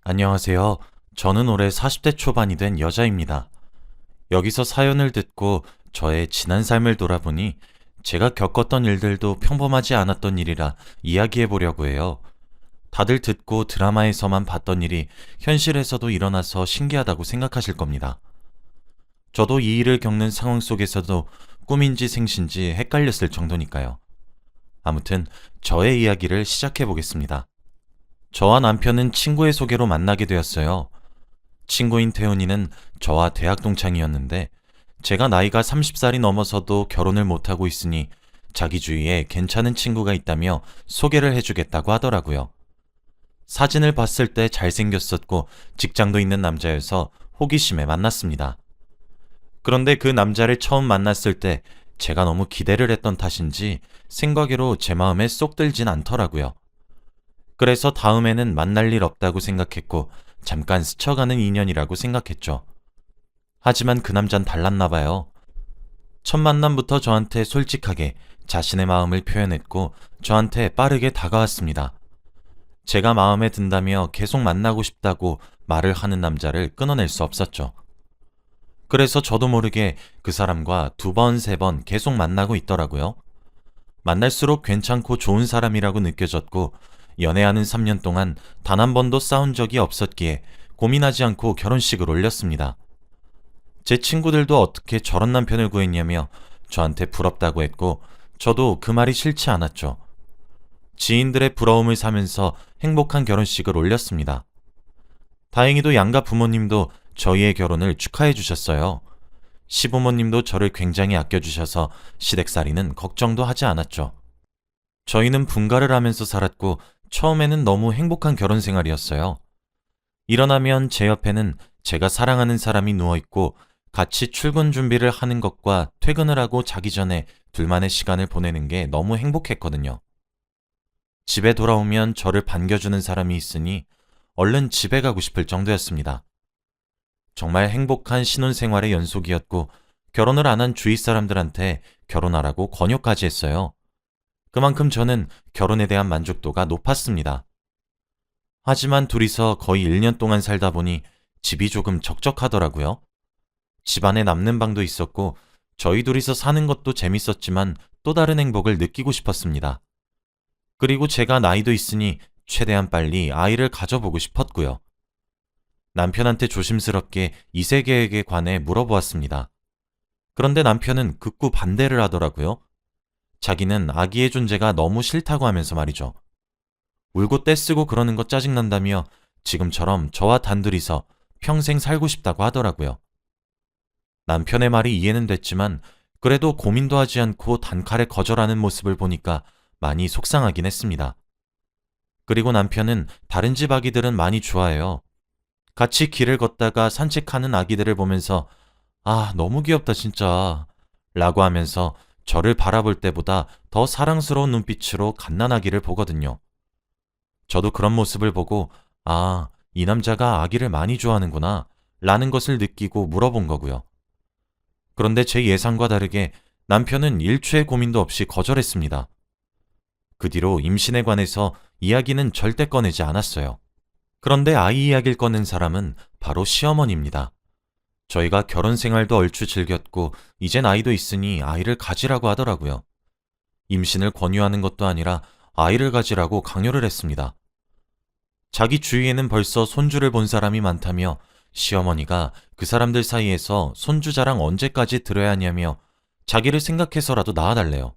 안녕하세요. 저는 올해 40대 초반이 된 여자입니다. 여기서 사연을 듣고 저의 지난 삶을 돌아보니 제가 겪었던 일들도 평범하지 않았던 일이라 이야기해 보려고 해요. 다들 듣고 드라마에서만 봤던 일이 현실에서도 일어나서 신기하다고 생각하실 겁니다. 저도 이 일을 겪는 상황 속에서도 꿈인지 생신지 헷갈렸을 정도니까요. 아무튼 저의 이야기를 시작해 보겠습니다. 저와 남편은 친구의 소개로 만나게 되었어요. 친구인 태훈이는 저와 대학 동창이었는데 제가 나이가 30살이 넘어서도 결혼을 못하고 있으니 자기 주위에 괜찮은 친구가 있다며 소개를 해주겠다고 하더라고요. 사진을 봤을 때 잘생겼었고 직장도 있는 남자여서 호기심에 만났습니다. 그런데 그 남자를 처음 만났을 때 제가 너무 기대를 했던 탓인지 생각외로 제 마음에 쏙 들진 않더라고요. 그래서 다음에는 만날 일 없다고 생각했고 잠깐 스쳐가는 인연이라고 생각했죠. 하지만 그 남잔 달랐나 봐요. 첫 만남부터 저한테 솔직하게 자신의 마음을 표현했고 저한테 빠르게 다가왔습니다. 제가 마음에 든다며 계속 만나고 싶다고 말을 하는 남자를 끊어낼 수 없었죠. 그래서 저도 모르게 그 사람과 두 번, 세 번 계속 만나고 있더라고요. 만날수록 괜찮고 좋은 사람이라고 느껴졌고 연애하는 3년 동안 단 한 번도 싸운 적이 없었기에 고민하지 않고 결혼식을 올렸습니다. 제 친구들도 어떻게 저런 남편을 구했냐며 저한테 부럽다고 했고 저도 그 말이 싫지 않았죠. 지인들의 부러움을 사면서 행복한 결혼식을 올렸습니다. 다행히도 양가 부모님도 저희의 결혼을 축하해 주셨어요. 시부모님도 저를 굉장히 아껴주셔서 시댁살이는 걱정도 하지 않았죠. 저희는 분가를 하면서 살았고 처음에는 너무 행복한 결혼 생활이었어요. 일어나면 제 옆에는 제가 사랑하는 사람이 누워있고 같이 출근 준비를 하는 것과 퇴근을 하고 자기 전에 둘만의 시간을 보내는 게 너무 행복했거든요. 집에 돌아오면 저를 반겨주는 사람이 있으니 얼른 집에 가고 싶을 정도였습니다. 정말 행복한 신혼생활의 연속이었고 결혼을 안 한 주위 사람들한테 결혼하라고 권유까지 했어요. 그만큼 저는 결혼에 대한 만족도가 높았습니다. 하지만 둘이서 거의 1년 동안 살다 보니 집이 조금 적적하더라고요. 집안에 남는 방도 있었고 저희 둘이서 사는 것도 재밌었지만 또 다른 행복을 느끼고 싶었습니다. 그리고 제가 나이도 있으니 최대한 빨리 아이를 가져보고 싶었고요. 남편한테 조심스럽게 이세 계획에 관해 물어보았습니다. 그런데 남편은 극구 반대를 하더라고요. 자기는 아기의 존재가 너무 싫다고 하면서 말이죠. 울고 떼쓰고 그러는 거 짜증난다며 지금처럼 저와 단둘이서 평생 살고 싶다고 하더라고요. 남편의 말이 이해는 됐지만 그래도 고민도 하지 않고 단칼에 거절하는 모습을 보니까 많이 속상하긴 했습니다. 그리고 남편은 다른 집 아기들은 많이 좋아해요. 같이 길을 걷다가 산책하는 아기들을 보면서 아, 너무 귀엽다 진짜 라고 하면서 저를 바라볼 때보다 더 사랑스러운 눈빛으로 갓난아기를 보거든요. 저도 그런 모습을 보고 아, 이 남자가 아기를 많이 좋아하는구나 라는 것을 느끼고 물어본 거고요. 그런데 제 예상과 다르게 남편은 일초의 고민도 없이 거절했습니다. 그 뒤로 임신에 관해서 이야기는 절대 꺼내지 않았어요. 그런데 아이 이야기를 꺼낸 사람은 바로 시어머니입니다. 저희가 결혼 생활도 얼추 즐겼고 이젠 아이도 있으니 아이를 가지라고 하더라고요. 임신을 권유하는 것도 아니라 아이를 가지라고 강요를 했습니다. 자기 주위에는 벌써 손주를 본 사람이 많다며 시어머니가 그 사람들 사이에서 손주 자랑 언제까지 들어야 하냐며 자기를 생각해서라도 낳아달래요.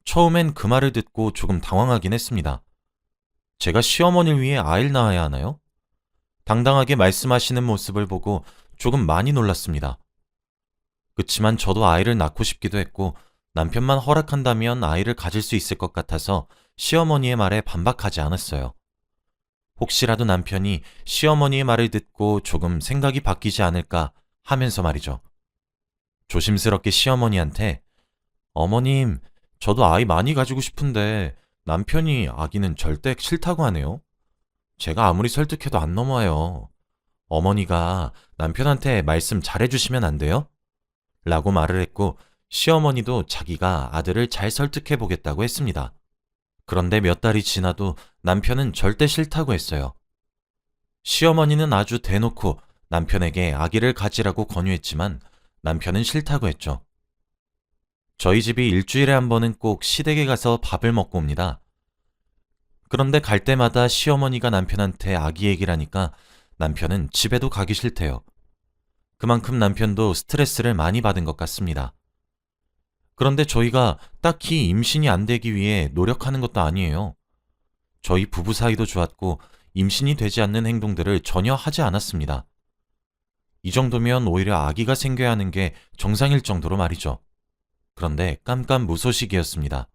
처음엔 그 말을 듣고 조금 당황하긴 했습니다. 제가 시어머니를 위해 아이를 낳아야 하나요? 당당하게 말씀하시는 모습을 보고 조금 많이 놀랐습니다. 그치만 저도 아이를 낳고 싶기도 했고 남편만 허락한다면 아이를 가질 수 있을 것 같아서 시어머니의 말에 반박하지 않았어요. 혹시라도 남편이 시어머니의 말을 듣고 조금 생각이 바뀌지 않을까 하면서 말이죠. 조심스럽게 시어머니한테 어머님, 저도 아이 많이 가지고 싶은데 남편이 아기는 절대 싫다고 하네요. 제가 아무리 설득해도 안 넘어와요. 어머니가 남편한테 말씀 잘해주시면 안 돼요? 라고 말을 했고 시어머니도 자기가 아들을 잘 설득해 보겠다고 했습니다. 그런데 몇 달이 지나도 남편은 절대 싫다고 했어요. 시어머니는 아주 대놓고 남편에게 아기를 가지라고 권유했지만 남편은 싫다고 했죠. 저희 집이 일주일에 한 번은 꼭 시댁에 가서 밥을 먹고 옵니다. 그런데 갈 때마다 시어머니가 남편한테 아기 얘기를 하니까 남편은 집에도 가기 싫대요. 그만큼 남편도 스트레스를 많이 받은 것 같습니다. 그런데 저희가 딱히 임신이 안 되기 위해 노력하는 것도 아니에요. 저희 부부 사이도 좋았고 임신이 되지 않는 행동들을 전혀 하지 않았습니다. 이 정도면 오히려 아기가 생겨야 하는 게 정상일 정도로 말이죠. 그런데 깜깜무소식이었습니다.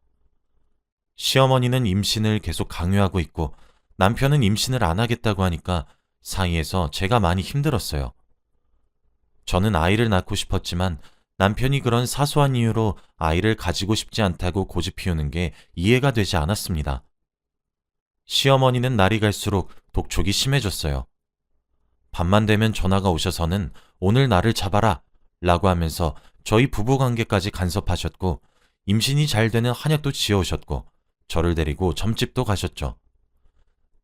시어머니는 임신을 계속 강요하고 있고 남편은 임신을 안 하겠다고 하니까 사이에서 제가 많이 힘들었어요. 저는 아이를 낳고 싶었지만 남편이 그런 사소한 이유로 아이를 가지고 싶지 않다고 고집 피우는 게 이해가 되지 않았습니다. 시어머니는 날이 갈수록 독촉이 심해졌어요. 밤만 되면 전화가 오셔서는 오늘 나를 잡아라 라고 하면서 저희 부부관계까지 간섭하셨고 임신이 잘 되는 한약도 지어오셨고 저를 데리고 점집도 가셨죠.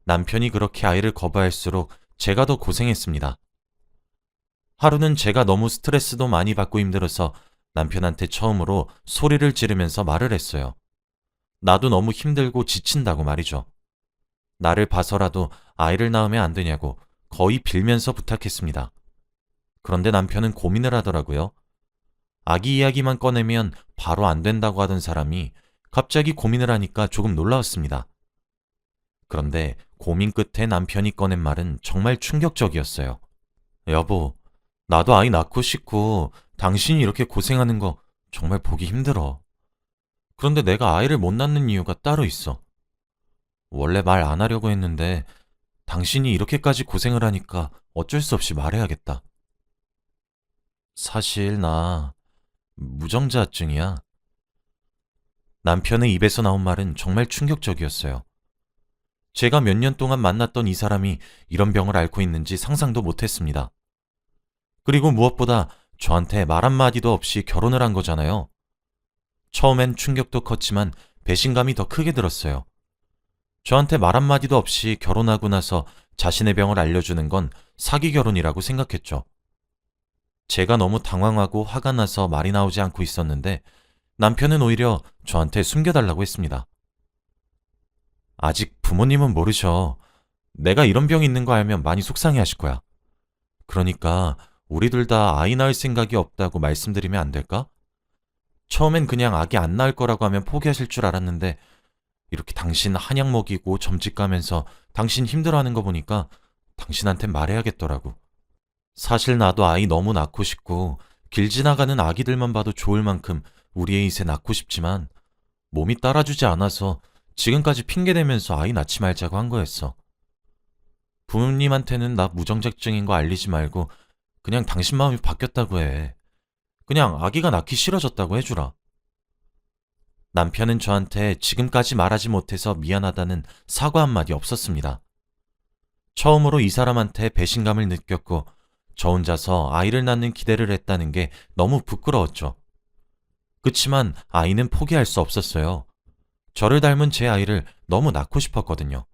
남편이 그렇게 아이를 거부할수록 제가 더 고생했습니다. 하루는 제가 너무 스트레스도 많이 받고 힘들어서 남편한테 처음으로 소리를 지르면서 말을 했어요. 나도 너무 힘들고 지친다고 말이죠. 나를 봐서라도 아이를 낳으면 안 되냐고 거의 빌면서 부탁했습니다. 그런데 남편은 고민을 하더라고요. 아기 이야기만 꺼내면 바로 안 된다고 하던 사람이 갑자기 고민을 하니까 조금 놀라웠습니다. 그런데 고민 끝에 남편이 꺼낸 말은 정말 충격적이었어요. 여보, 나도 아이 낳고 싶고 당신이 이렇게 고생하는 거 정말 보기 힘들어. 그런데 내가 아이를 못 낳는 이유가 따로 있어. 원래 말 안 하려고 했는데 당신이 이렇게까지 고생을 하니까 어쩔 수 없이 말해야겠다. 사실 나 무정자증이야. 남편의 입에서 나온 말은 정말 충격적이었어요. 제가 몇 년 동안 만났던 이 사람이 이런 병을 앓고 있는지 상상도 못했습니다. 그리고 무엇보다 저한테 말 한마디도 없이 결혼을 한 거잖아요. 처음엔 충격도 컸지만 배신감이 더 크게 들었어요. 저한테 말 한마디도 없이 결혼하고 나서 자신의 병을 알려주는 건 사기 결혼이라고 생각했죠. 제가 너무 당황하고 화가 나서 말이 나오지 않고 있었는데 남편은 오히려 저한테 숨겨달라고 했습니다. 아직 부모님은 모르셔. 내가 이런 병이 있는 거 알면 많이 속상해 하실 거야. 그러니까 우리 둘 다 아이 낳을 생각이 없다고 말씀드리면 안 될까? 처음엔 그냥 아기 안 낳을 거라고 하면 포기하실 줄 알았는데 이렇게 당신 한약 먹이고 점집 가면서 당신 힘들어하는 거 보니까 당신한테 말해야겠더라고. 사실 나도 아이 너무 낳고 싶고 길 지나가는 아기들만 봐도 좋을 만큼 우리 애이세 낳고 싶지만 몸이 따라주지 않아서 지금까지 핑계대면서 아이 낳지 말자고 한 거였어. 부모님한테는 나 무정자증인 거 알리지 말고 그냥 당신 마음이 바뀌었다고 해. 그냥 아기가 낳기 싫어졌다고 해주라. 남편은 저한테 지금까지 말하지 못해서 미안하다는 사과 한마디 없었습니다. 처음으로 이 사람한테 배신감을 느꼈고 저 혼자서 아이를 낳는 기대를 했다는 게 너무 부끄러웠죠. 그치만 아이는 포기할 수 없었어요. 저를 닮은 제 아이를 너무 낳고 싶었거든요.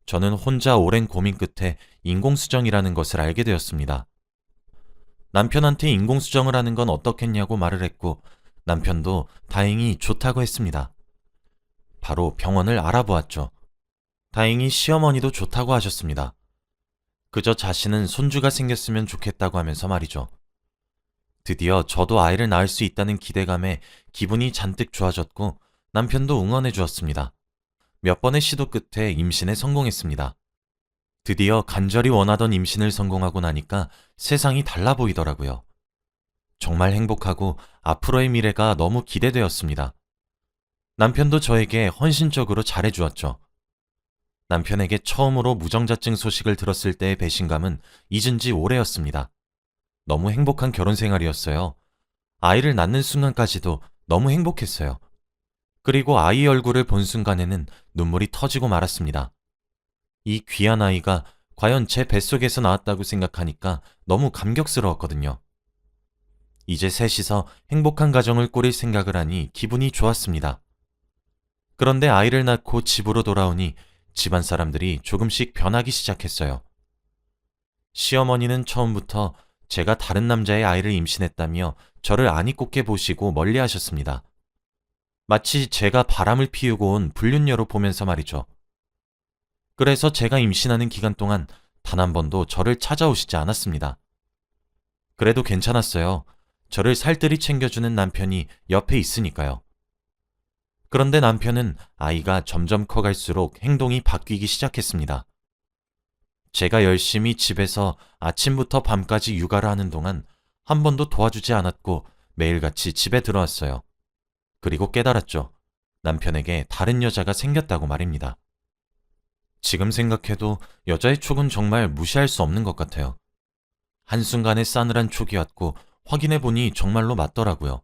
저는 혼자 오랜 고민 끝에 인공수정이라는 것을 알게 되었습니다. 남편한테 인공수정을 하는 건 어떻겠냐고 말을 했고 남편도 다행히 좋다고 했습니다. 바로 병원을 알아보았죠. 다행히 시어머니도 좋다고 하셨습니다. 그저 자신은 손주가 생겼으면 좋겠다고 하면서 말이죠. 드디어 저도 아이를 낳을 수 있다는 기대감에 기분이 잔뜩 좋아졌고 남편도 응원해 주었습니다. 몇 번의 시도 끝에 임신에 성공했습니다. 드디어 간절히 원하던 임신을 성공하고 나니까 세상이 달라 보이더라고요. 정말 행복하고 앞으로의 미래가 너무 기대되었습니다. 남편도 저에게 헌신적으로 잘해주었죠. 남편에게 처음으로 무정자증 소식을 들었을 때의 배신감은 잊은 지 오래였습니다. 너무 행복한 결혼 생활이었어요. 아이를 낳는 순간까지도 너무 행복했어요. 그리고 아이 얼굴을 본 순간에는 눈물이 터지고 말았습니다. 이 귀한 아이가 과연 제 뱃속에서 나왔다고 생각하니까 너무 감격스러웠거든요. 이제 셋이서 행복한 가정을 꾸릴 생각을 하니 기분이 좋았습니다. 그런데 아이를 낳고 집으로 돌아오니 집안 사람들이 조금씩 변하기 시작했어요. 시어머니는 처음부터 제가 다른 남자의 아이를 임신했다며 저를 안이 꽂게 보시고 멀리 하셨습니다. 마치 제가 바람을 피우고 온 불륜녀로 보면서 말이죠. 그래서 제가 임신하는 기간 동안 단 한 번도 저를 찾아오시지 않았습니다. 그래도 괜찮았어요. 저를 살뜰히 챙겨주는 남편이 옆에 있으니까요. 그런데 남편은 아이가 점점 커갈수록 행동이 바뀌기 시작했습니다. 제가 열심히 집에서 아침부터 밤까지 육아를 하는 동안 한 번도 도와주지 않았고 매일같이 집에 들어왔어요. 그리고 깨달았죠. 남편에게 다른 여자가 생겼다고 말입니다. 지금 생각해도 여자의 촉은 정말 무시할 수 없는 것 같아요. 한순간에 싸늘한 촉이었고 확인해보니 정말로 맞더라고요.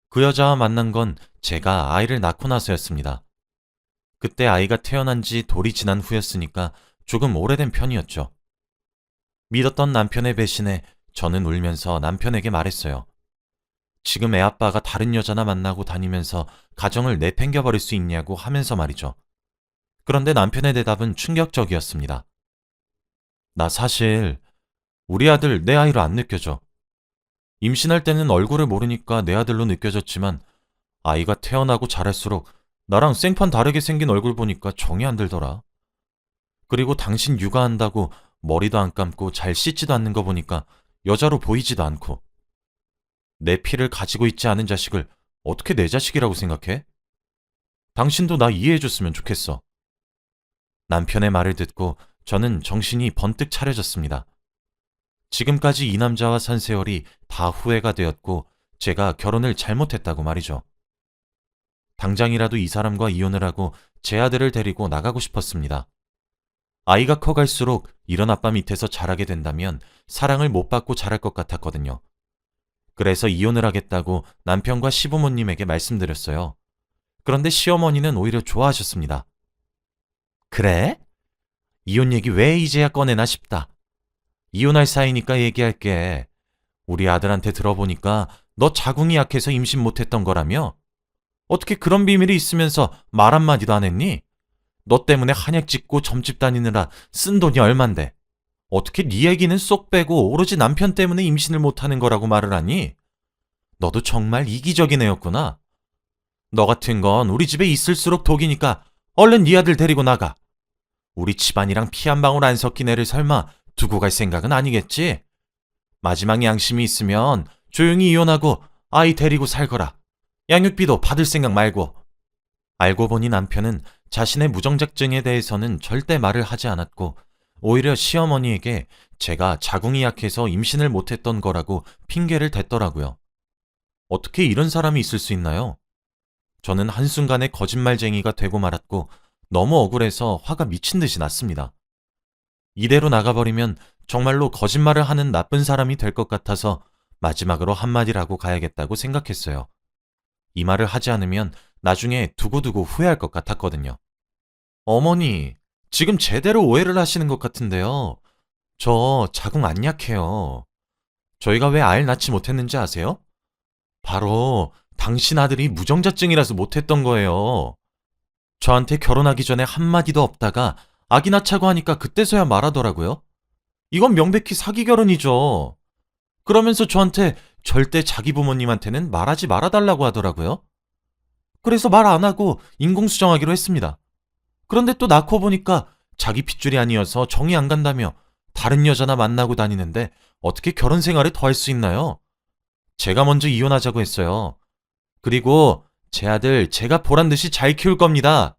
그 여자와 만난 건 제가 아이를 낳고 나서였습니다. 그때 아이가 태어난 지 돌이 지난 후였으니까 조금 오래된 편이었죠. 믿었던 남편의 배신에 저는 울면서 남편에게 말했어요. 지금 애 아빠가 다른 여자나 만나고 다니면서 가정을 내팽겨버릴 수 있냐고 하면서 말이죠. 그런데 남편의 대답은 충격적이었습니다. 나 사실 우리 아들 내 아이로 안 느껴져. 임신할 때는 얼굴을 모르니까 내 아들로 느껴졌지만 아이가 태어나고 자랄수록 나랑 생판 다르게 생긴 얼굴 보니까 정이 안 들더라. 그리고 당신 육아한다고 머리도 안 감고 잘 씻지도 않는 거 보니까 여자로 보이지도 않고. 내 피를 가지고 있지 않은 자식을 어떻게 내 자식이라고 생각해? 당신도 나 이해해줬으면 좋겠어. 남편의 말을 듣고 저는 정신이 번뜩 차려졌습니다. 지금까지 이 남자와 산 세월이 다 후회가 되었고 제가 결혼을 잘못했다고 말이죠. 당장이라도 이 사람과 이혼을 하고 제 아들을 데리고 나가고 싶었습니다. 아이가 커갈수록 이런 아빠 밑에서 자라게 된다면 사랑을 못 받고 자랄 것 같았거든요. 그래서 이혼을 하겠다고 남편과 시부모님에게 말씀드렸어요. 그런데 시어머니는 오히려 좋아하셨습니다. 그래? 이혼 얘기 왜 이제야 꺼내나 싶다. 이혼할 사이니까 얘기할게. 우리 아들한테 들어보니까 너 자궁이 약해서 임신 못했던 거라며? 어떻게 그런 비밀이 있으면서 말 한마디도 안 했니? 너 때문에 한약 찍고 점집 다니느라 쓴 돈이 얼만데 어떻게 네 얘기는 쏙 빼고 오로지 남편 때문에 임신을 못하는 거라고 말을 하니? 너도 정말 이기적인 애였구나. 너 같은 건 우리 집에 있을수록 독이니까 얼른 네 아들 데리고 나가. 우리 집안이랑 피 한 방울 안 섞인 애를 설마 두고 갈 생각은 아니겠지? 마지막 양심이 있으면 조용히 이혼하고 아이 데리고 살거라. 양육비도 받을 생각 말고. 알고 보니 남편은 자신의 무정자증에 대해서는 절대 말을 하지 않았고 오히려 시어머니에게 제가 자궁이 약해서 임신을 못했던 거라고 핑계를 댔더라고요. 어떻게 이런 사람이 있을 수 있나요? 저는 한순간에 거짓말쟁이가 되고 말았고 너무 억울해서 화가 미친 듯이 났습니다. 이대로 나가버리면 정말로 거짓말을 하는 나쁜 사람이 될 것 같아서 마지막으로 한마디라고 가야겠다고 생각했어요. 이 말을 하지 않으면 나중에 두고두고 후회할 것 같았거든요. 어머니, 지금 제대로 오해를 하시는 것 같은데요. 저 자궁 안 약해요. 저희가 왜 아이를 낳지 못했는지 아세요? 바로 당신 아들이 무정자증이라서 못했던 거예요. 저한테 결혼하기 전에 한마디도 없다가 아기 낳자고 하니까 그때서야 말하더라고요. 이건 명백히 사기 결혼이죠. 그러면서 저한테 절대 자기 부모님한테는 말하지 말아달라고 하더라고요. 그래서 말 안 하고 인공수정하기로 했습니다. 그런데 또 낳고 보니까 자기 핏줄이 아니어서 정이 안 간다며 다른 여자나 만나고 다니는데 어떻게 결혼 생활을 더 할 수 있나요? 제가 먼저 이혼하자고 했어요. 그리고 제 아들 제가 보란 듯이 잘 키울 겁니다.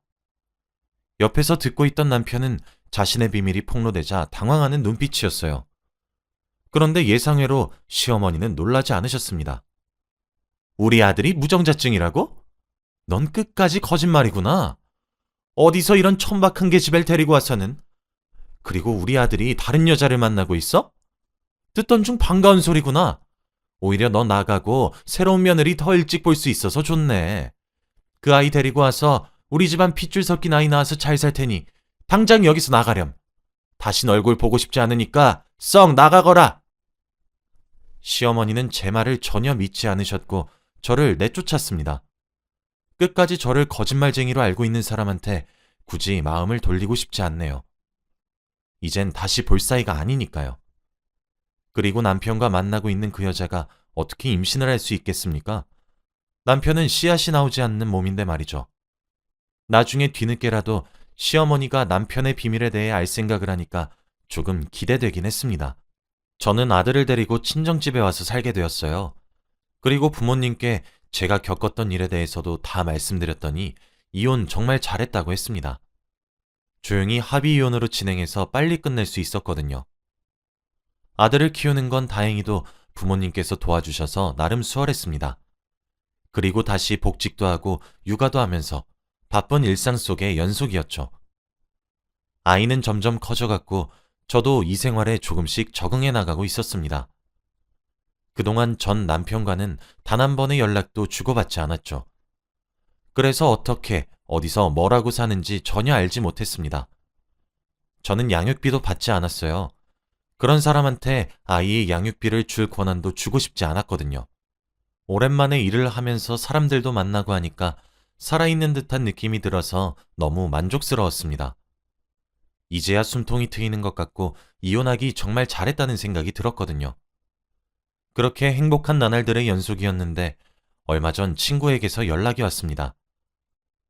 옆에서 듣고 있던 남편은 자신의 비밀이 폭로되자 당황하는 눈빛이었어요. 그런데 예상외로 시어머니는 놀라지 않으셨습니다. 우리 아들이 무정자증이라고? 넌 끝까지 거짓말이구나. 어디서 이런 천박한 계집애를 데리고 와서는. 그리고 우리 아들이 다른 여자를 만나고 있어? 듣던 중 반가운 소리구나. 오히려 너 나가고 새로운 며느리 더 일찍 볼 수 있어서 좋네. 그 아이 데리고 와서 우리 집안 핏줄 섞인 아이 낳아서 잘 살 테니 당장 여기서 나가렴. 다신 얼굴 보고 싶지 않으니까 썩 나가거라. 시어머니는 제 말을 전혀 믿지 않으셨고 저를 내쫓았습니다. 끝까지 저를 거짓말쟁이로 알고 있는 사람한테 굳이 마음을 돌리고 싶지 않네요. 이젠 다시 볼 사이가 아니니까요. 그리고 남편과 만나고 있는 그 여자가 어떻게 임신을 할 수 있겠습니까? 남편은 씨앗이 나오지 않는 몸인데 말이죠. 나중에 뒤늦게라도 시어머니가 남편의 비밀에 대해 알 생각을 하니까 조금 기대되긴 했습니다. 저는 아들을 데리고 친정집에 와서 살게 되었어요. 그리고 부모님께 제가 겪었던 일에 대해서도 다 말씀드렸더니 이혼 정말 잘했다고 했습니다. 조용히 합의 이혼으로 진행해서 빨리 끝낼 수 있었거든요. 아들을 키우는 건 다행히도 부모님께서 도와주셔서 나름 수월했습니다. 그리고 다시 복직도 하고 육아도 하면서 바쁜 일상 속의 연속이었죠. 아이는 점점 커져갔고 저도 이 생활에 조금씩 적응해 나가고 있었습니다. 그동안 전 남편과는 단 한 번의 연락도 주고받지 않았죠. 그래서 어떻게, 어디서 뭐라고 사는지 전혀 알지 못했습니다. 저는 양육비도 받지 않았어요. 그런 사람한테 아이의 양육비를 줄 권한도 주고 싶지 않았거든요. 오랜만에 일을 하면서 사람들도 만나고 하니까 살아있는 듯한 느낌이 들어서 너무 만족스러웠습니다. 이제야 숨통이 트이는 것 같고 이혼하기 정말 잘했다는 생각이 들었거든요. 그렇게 행복한 나날들의 연속이었는데 얼마 전 친구에게서 연락이 왔습니다.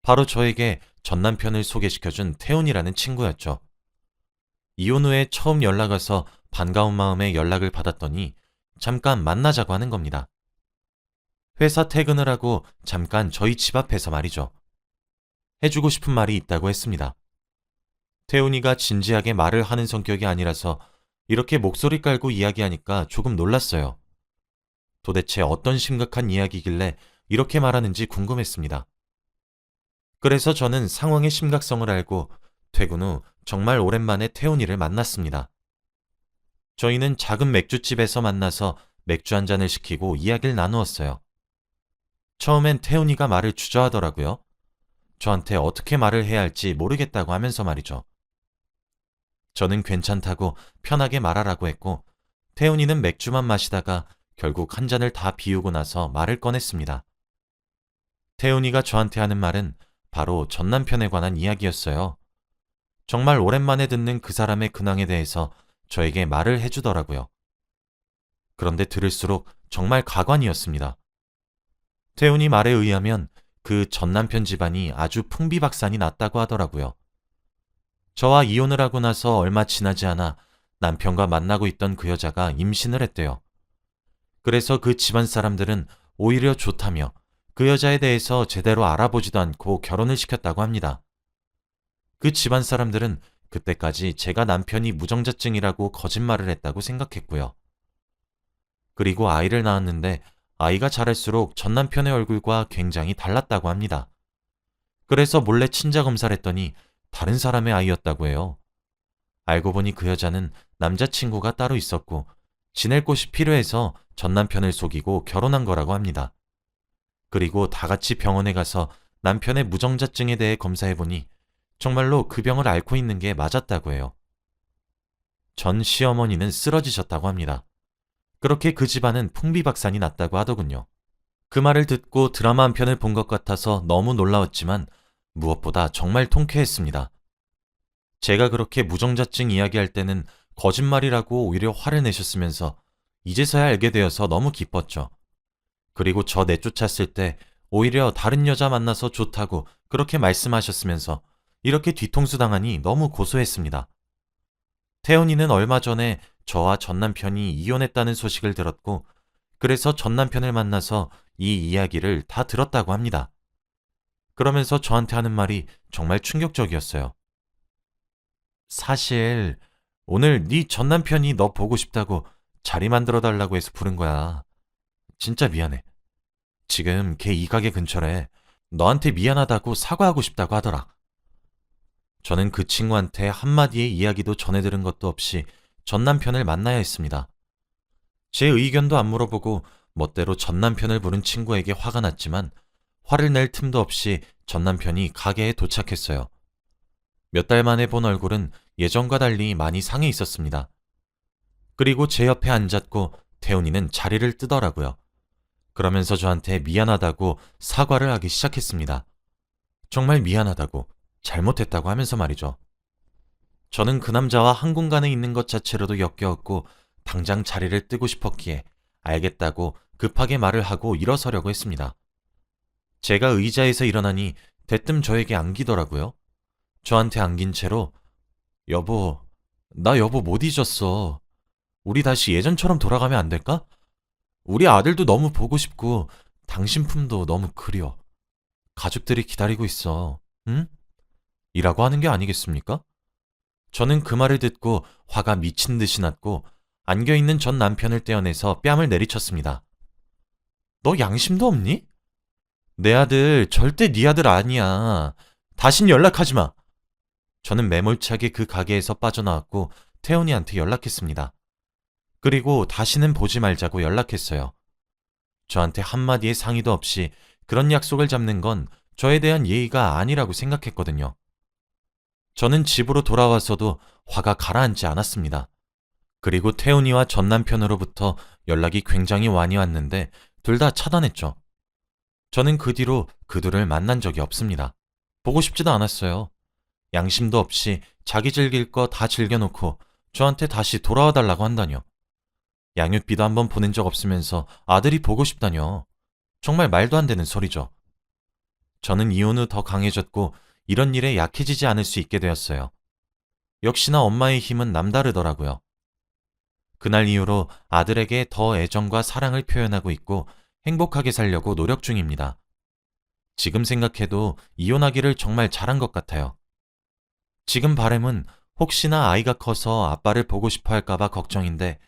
바로 저에게 전 남편을 소개시켜준 태훈이라는 친구였죠. 이혼 후에 처음 연락 와서 반가운 마음에 연락을 받았더니 잠깐 만나자고 하는 겁니다. 회사 퇴근을 하고 잠깐 저희 집 앞에서 말이죠. 해주고 싶은 말이 있다고 했습니다. 태훈이가 진지하게 말을 하는 성격이 아니라서 이렇게 목소리 깔고 이야기하니까 조금 놀랐어요. 도대체 어떤 심각한 이야기길래 이렇게 말하는지 궁금했습니다. 그래서 저는 상황의 심각성을 알고 퇴근 후 정말 오랜만에 태훈이를 만났습니다. 저희는 작은 맥주집에서 만나서 맥주 한 잔을 시키고 이야기를 나누었어요. 처음엔 태훈이가 말을 주저하더라고요. 저한테 어떻게 말을 해야 할지 모르겠다고 하면서 말이죠. 저는 괜찮다고 편하게 말하라고 했고 태훈이는 맥주만 마시다가 결국 한 잔을 다 비우고 나서 말을 꺼냈습니다. 태훈이가 저한테 하는 말은 바로 전 남편에 관한 이야기였어요. 정말 오랜만에 듣는 그 사람의 근황에 대해서 저에게 말을 해주더라고요. 그런데 들을수록 정말 가관이었습니다. 태훈이 말에 의하면 그 전 남편 집안이 아주 풍비박산이 났다고 하더라고요. 저와 이혼을 하고 나서 얼마 지나지 않아 남편과 만나고 있던 그 여자가 임신을 했대요. 그래서 그 집안 사람들은 오히려 좋다며 그 여자에 대해서 제대로 알아보지도 않고 결혼을 시켰다고 합니다. 그 집안 사람들은 그때까지 제가 남편이 무정자증이라고 거짓말을 했다고 생각했고요. 그리고 아이를 낳았는데 아이가 자랄수록 전 남편의 얼굴과 굉장히 달랐다고 합니다. 그래서 몰래 친자 검사를 했더니 다른 사람의 아이였다고 해요. 알고 보니 그 여자는 남자친구가 따로 있었고 지낼 곳이 필요해서 전 남편을 속이고 결혼한 거라고 합니다. 그리고 다 같이 병원에 가서 남편의 무정자증에 대해 검사해보니 정말로 그 병을 앓고 있는 게 맞았다고 해요. 전 시어머니는 쓰러지셨다고 합니다. 그렇게 그 집안은 풍비박산이 났다고 하더군요. 그 말을 듣고 드라마 한 편을 본 것 같아서 너무 놀라웠지만 무엇보다 정말 통쾌했습니다. 제가 그렇게 무정자증 이야기할 때는 거짓말이라고 오히려 화를 내셨으면서 이제서야 알게 되어서 너무 기뻤죠. 그리고 저 내쫓았을 때 오히려 다른 여자 만나서 좋다고 그렇게 말씀하셨으면서 이렇게 뒤통수 당하니 너무 고소했습니다. 태훈이는 얼마 전에 저와 전 남편이 이혼했다는 소식을 들었고 그래서 전 남편을 만나서 이 이야기를 다 들었다고 합니다. 그러면서 저한테 하는 말이 정말 충격적이었어요. 사실 오늘 네 전 남편이 너 보고 싶다고 자리 만들어 달라고 해서 부른 거야. 진짜 미안해. 지금 걔 이 가게 근처래. 너한테 미안하다고 사과하고 싶다고 하더라. 저는 그 친구한테 한마디의 이야기도 전해 들은 것도 없이 전 남편을 만나야 했습니다. 제 의견도 안 물어보고 멋대로 전 남편을 부른 친구에게 화가 났지만 화를 낼 틈도 없이 전 남편이 가게에 도착했어요. 몇 달 만에 본 얼굴은 예전과 달리 많이 상해 있었습니다. 그리고 제 옆에 앉았고 태훈이는 자리를 뜨더라고요. 그러면서 저한테 미안하다고 사과를 하기 시작했습니다. 정말 미안하다고, 잘못했다고 하면서 말이죠. 저는 그 남자와 한 공간에 있는 것 자체로도 역겨웠고 당장 자리를 뜨고 싶었기에 알겠다고 급하게 말을 하고 일어서려고 했습니다. 제가 의자에서 일어나니 대뜸 저에게 안기더라고요. 저한테 안긴 채로 여보, 나 여보 못 잊었어. 우리 다시 예전처럼 돌아가면 안 될까? 우리 아들도 너무 보고 싶고 당신 품도 너무 그리워. 가족들이 기다리고 있어. 응? 이라고 하는 게 아니겠습니까? 저는 그 말을 듣고 화가 미친 듯이 났고 안겨있는 전 남편을 떼어내서 뺨을 내리쳤습니다. 너 양심도 없니? 내 아들 절대 네 아들 아니야. 다신 연락하지 마. 저는 매몰차게 그 가게에서 빠져나왔고 태훈이한테 연락했습니다. 그리고 다시는 보지 말자고 연락했어요. 저한테 한마디의 상의도 없이 그런 약속을 잡는 건 저에 대한 예의가 아니라고 생각했거든요. 저는 집으로 돌아와서도 화가 가라앉지 않았습니다. 그리고 태훈이와 전 남편으로부터 연락이 굉장히 많이 왔는데 둘 다 차단했죠. 저는 그 뒤로 그 둘을 만난 적이 없습니다. 보고 싶지도 않았어요. 양심도 없이 자기 즐길 거 다 즐겨놓고 저한테 다시 돌아와 달라고 한다뇨. 양육비도 한번 보낸 적 없으면서 아들이 보고 싶다뇨. 정말 말도 안 되는 소리죠. 저는 이혼 후 더 강해졌고 이런 일에 약해지지 않을 수 있게 되었어요. 역시나 엄마의 힘은 남다르더라고요. 그날 이후로 아들에게 더 애정과 사랑을 표현하고 있고 행복하게 살려고 노력 중입니다. 지금 생각해도 이혼하기를 정말 잘한 것 같아요. 지금 바람은 혹시나 아이가 커서 아빠를 보고 싶어 할까봐 걱정인데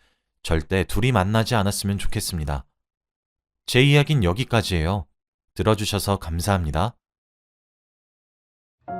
절대 둘이 만나지 않았으면 좋겠습니다. 제 이야기는 여기까지예요. 들어주셔서 감사합니다.